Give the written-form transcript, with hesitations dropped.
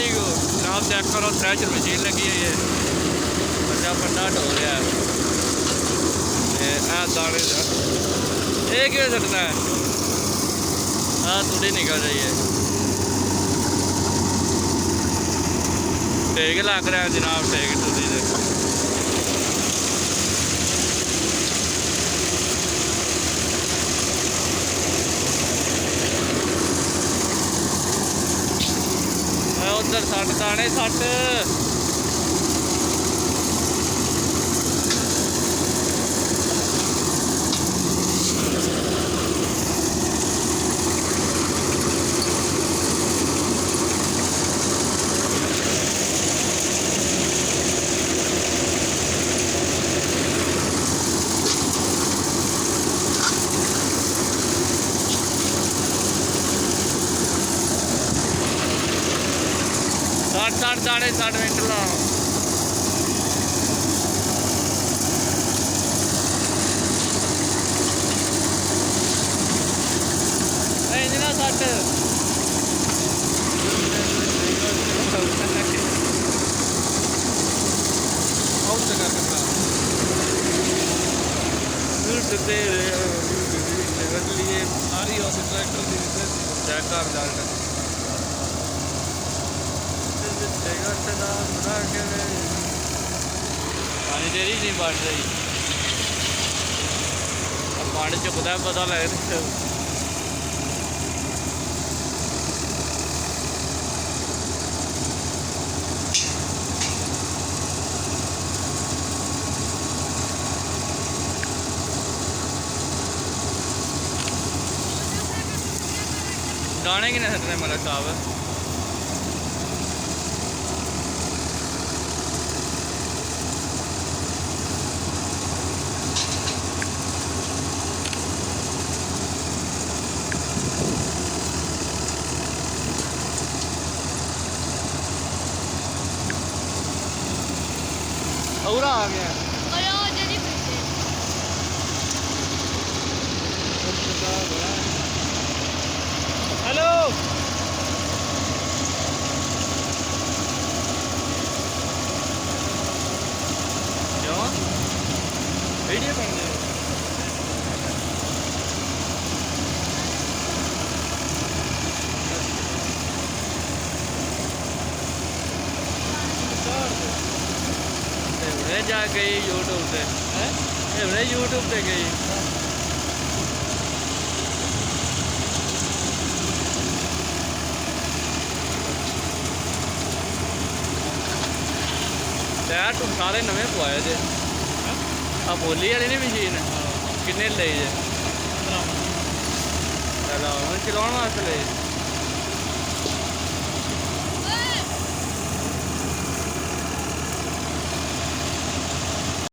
very good जनाब check करो thresher machine लगी हुई है बच्चा बंदा ढो रहा है दाने ये क्यों सकता है थोड़ी निकल रही है टेक लग रहा है जनाब टेक टूरी से उधर सट दाने सट साठ साढ़े 60 मिनट ला इंजना 60 सारी ट्रैक्टर की चेक कर रिजल्ट पानी तेरी नहीं बढ़ रही पानी चुकता पता लग रहा दाने कि नहीं सटने मतलब साहब और आ गया हेलो क्यों वीडियो बन रही जा गई यूट्यूब से यूट्यूब पे गई टायर तुम सारे नवे पवाए जे आ बोली वाली नहीं मशीन किन्ने ले जे चलो चलाने वास्ते ले